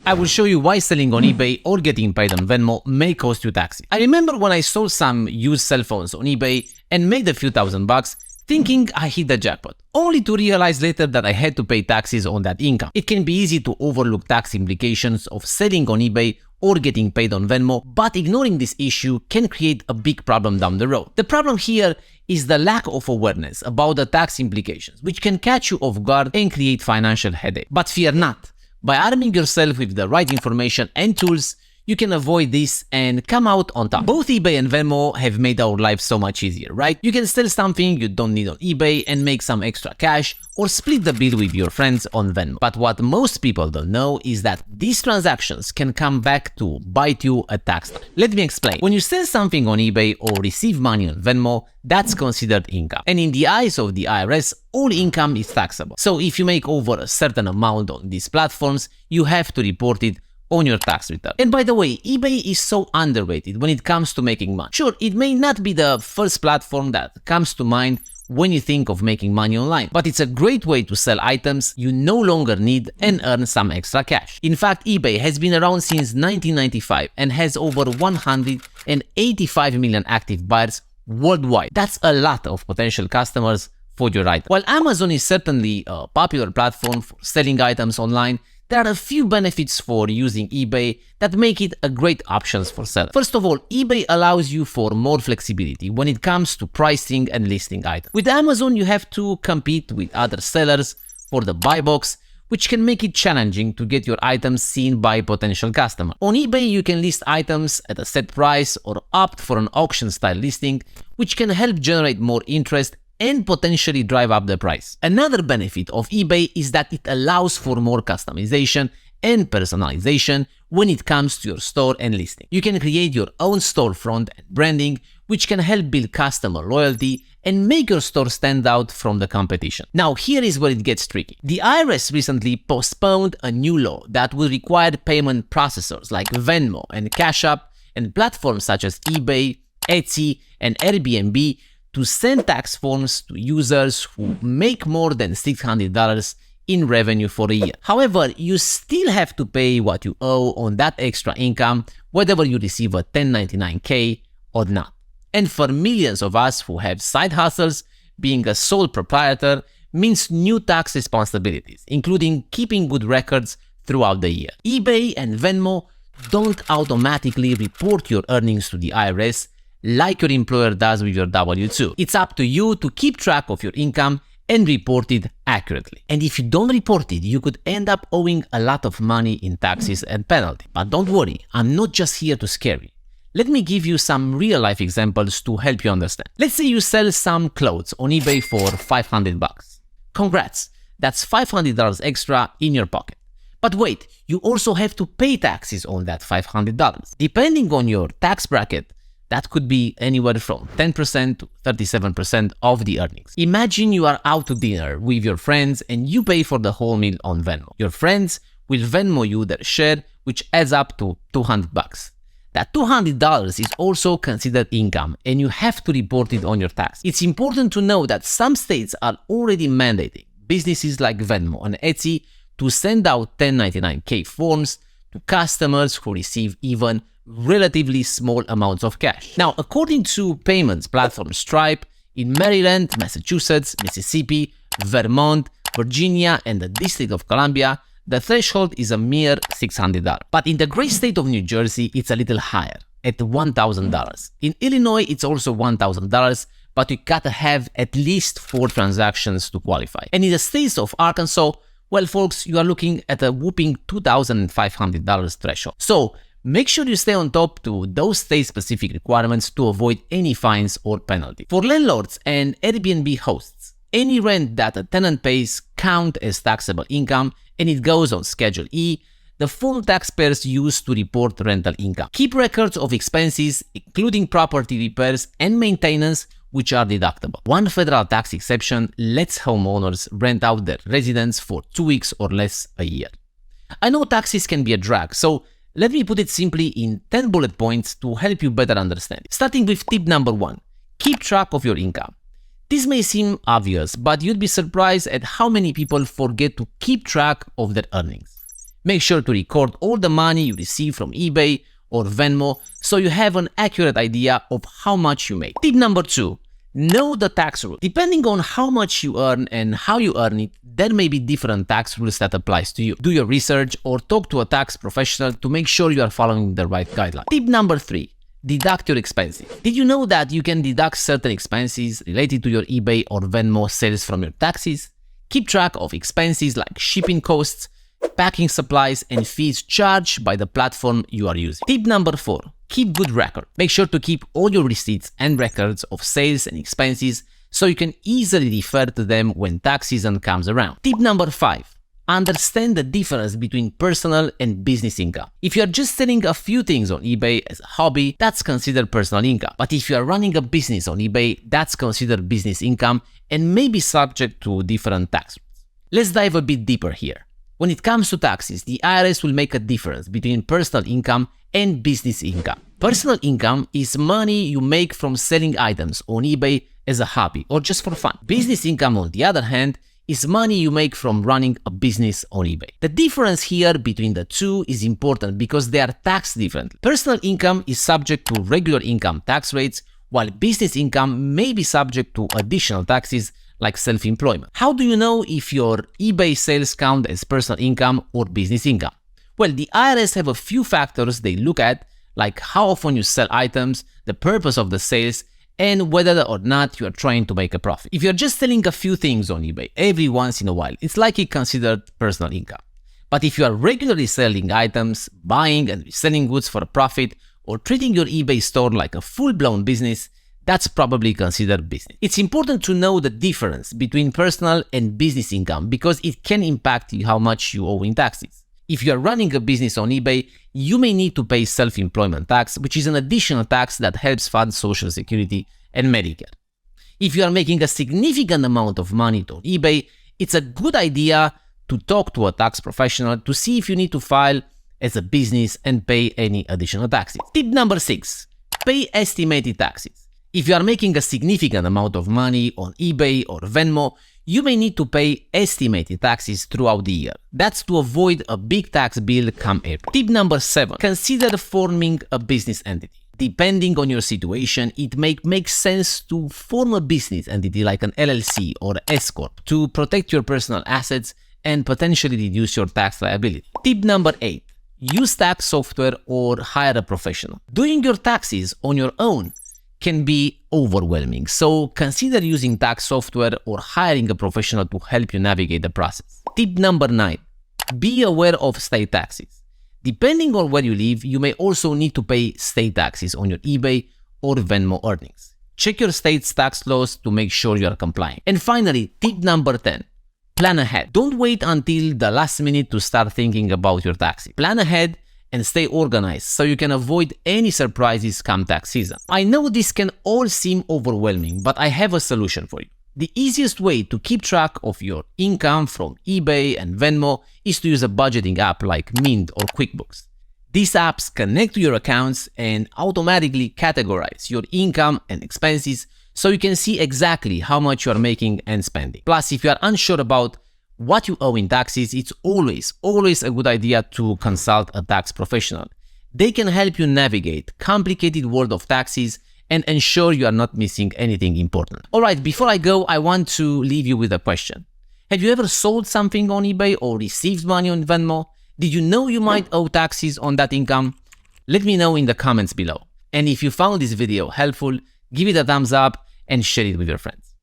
I will show you why selling on eBay or getting paid on Venmo may cost you taxes. I remember when I sold some used cell phones on eBay and made a few $1,000 thinking I hit the jackpot, only to realize later that I had to pay taxes on that income. It can be easy to overlook tax implications of selling on eBay or getting paid on Venmo, but ignoring this issue can create a big problem down the road. The problem here is the lack of awareness about the tax implications, which can catch you off guard and create financial headache. But fear not. By arming yourself with the right information and tools, you can avoid this and come out on top. Both eBay and Venmo have made our lives so much easier, right? You can sell something you don't need on eBay and make some extra cash, or split the bill with your friends on Venmo. But what most people don't know is that these transactions can come back to bite you at tax time. Let me explain. When you sell something on eBay or receive money on Venmo, that's considered income. And in the eyes of the IRS, all income is taxable. So if you make over a certain amount on these platforms, you have to report it on your tax return. And by the way, eBay is so underrated when it comes to making money. Sure, it may not be the first platform that comes to mind when you think of making money online, but it's a great way to sell items you no longer need and earn some extra cash. In fact, eBay has been around since 1995 and has over 185 million active buyers worldwide. That's a lot of potential customers for your item. While Amazon is certainly a popular platform for selling items online, there are a few benefits for using eBay that make it a great option for sellers. First of all, eBay allows you for more flexibility when it comes to pricing and listing items. With Amazon, you have to compete with other sellers for the buy box, which can make it challenging to get your items seen by potential customers. On eBay, you can list items at a set price or opt for an auction-style listing, which can help generate more interest and potentially drive up the price. Another benefit of eBay is that it allows for more customization and personalization when it comes to your store and listing. You can create your own storefront and branding, which can help build customer loyalty and make your store stand out from the competition. Now, here is where it gets tricky. The IRS recently postponed a new law that will require payment processors like Venmo and Cash App and platforms such as eBay, Etsy, and Airbnb to send tax forms to users who make more than $600 in revenue for a year. However, you still have to pay what you owe on that extra income, whether you receive a 1099-K or not. And for millions of us who have side hustles, being a sole proprietor means new tax responsibilities, including keeping good records throughout the year. eBay and Venmo don't automatically report your earnings to the IRS like your employer does with your W-2. It's up to you to keep track of your income and report it accurately. And if you don't report it, you could end up owing a lot of money in taxes and penalty. But don't worry, I'm not just here to scare you. Let me give you some real-life examples to help you understand. Let's say you sell some clothes on eBay for $500. Congrats, that's $500 extra in your pocket. But wait, you also have to pay taxes on that $500. Depending on your tax bracket, that could be anywhere from 10% to 37% of the earnings. Imagine you are out to dinner with your friends and you pay for the whole meal on Venmo. Your friends will Venmo you their share, which adds up to $200. That $200 is also considered income and you have to report it on your tax. It's important to know that some states are already mandating businesses like Venmo and Etsy to send out 1099-K forms to customers who receive even relatively small amounts of cash. Now, according to payments platform Stripe, in Maryland, Massachusetts, Mississippi, Vermont, Virginia, and the District of Columbia, the threshold is a mere $600. But in the great state of New Jersey, it's a little higher, at $1,000. In Illinois, it's also $1,000, but you gotta have at least 4 transactions to qualify. And in the states of Arkansas, well, folks, you are looking at a whopping $2,500 threshold. So, make sure you stay on top to those state-specific requirements to avoid any fines or penalties. For landlords and Airbnb hosts, any rent that a tenant pays count as taxable income and it goes on Schedule E, the form taxpayers use to report rental income. Keep records of expenses, including property repairs and maintenance, which are deductible. One federal tax exception lets homeowners rent out their residence for 2 weeks or less a year. I know taxes can be a drag, so let me put it simply in 10 bullet points to help you better understand. Starting with tip number 1, keep track of your income. This may seem obvious, but you'd be surprised at how many people forget to keep track of their earnings. Make sure to record all the money you receive from eBay or Venmo so you have an accurate idea of how much you make. Tip number 2. Know the tax rule. Depending on how much you earn and how you earn it, there may be different tax rules that applies to you. Do your research or talk to a tax professional to make sure you are following the right guidelines. Tip number 3. Deduct your expenses. Did you know that you can deduct certain expenses related to your eBay or Venmo sales from your taxes? Keep track of expenses like shipping costs, packing supplies, and fees charged by the platform you are using. Tip number 4. Keep good record. Make sure to keep all your receipts and records of sales and expenses so you can easily refer to them when tax season comes around. Tip number 5. Understand the difference between personal and business income. If you are just selling a few things on eBay as a hobby, that's considered personal income. But if you are running a business on eBay, that's considered business income and may be subject to different tax rules. Let's dive a bit deeper here. When it comes to taxes, the IRS will make a difference between personal income and business income. Personal income is money you make from selling items on eBay as a hobby or just for fun. Business income, on the other hand, is money you make from running a business on eBay. The difference here between the two is important because they are taxed differently. Personal income is subject to regular income tax rates, while business income may be subject to additional taxes like self-employment. How do you know if your eBay sales count as personal income or business income? Well, the IRS have a few factors they look at, like how often you sell items, the purpose of the sales, and whether or not you are trying to make a profit. If you're just selling a few things on eBay every once in a while, it's likely considered personal income. But if you are regularly selling items, buying and reselling goods for a profit, or treating your eBay store like a full-blown business, that's probably considered business. It's important to know the difference between personal and business income because it can impact how much you owe in taxes. If you are running a business on eBay, you may need to pay self-employment tax, which is an additional tax that helps fund Social Security and Medicare. If you are making a significant amount of money on eBay, it's a good idea to talk to a tax professional to see if you need to file as a business and pay any additional taxes. Tip number 6. Pay estimated taxes. If you are making a significant amount of money on eBay or Venmo, you may need to pay estimated taxes throughout the year. That's to avoid a big tax bill come April. Tip number 7. Consider forming a business entity. Depending on your situation, it may make sense to form a business entity like an LLC or S Corp to protect your personal assets and potentially reduce your tax liability. Tip number 8. Use tax software or hire a professional. Doing your taxes on your own can be overwhelming, so consider using tax software or hiring a professional to help you navigate the process. Tip number 9. Be aware of state taxes. Depending on where you live, you may also need to pay state taxes on your eBay or Venmo earnings. Check your state's tax laws to make sure you are complying. And finally, tip number 10. Plan ahead. Don't wait until the last minute to start thinking about your taxes. Plan ahead and stay organized so you can avoid any surprises come tax season. I know this can all seem overwhelming, but I have a solution for you. The easiest way to keep track of your income from eBay and Venmo is to use a budgeting app like Mint or QuickBooks. These apps connect to your accounts and automatically categorize your income and expenses so you can see exactly how much you are making and spending. Plus, if you are unsure about what you owe in taxes, it's always a good idea to consult a tax professional. They can help you navigate complicated world of taxes and ensure you are not missing anything important. Alright, before I go, I want to leave you with a question. Have you ever sold something on eBay or received money on Venmo? Did you know you might owe taxes on that income? Let me know in the comments below. And if you found this video helpful, give it a thumbs up and share it with your friends.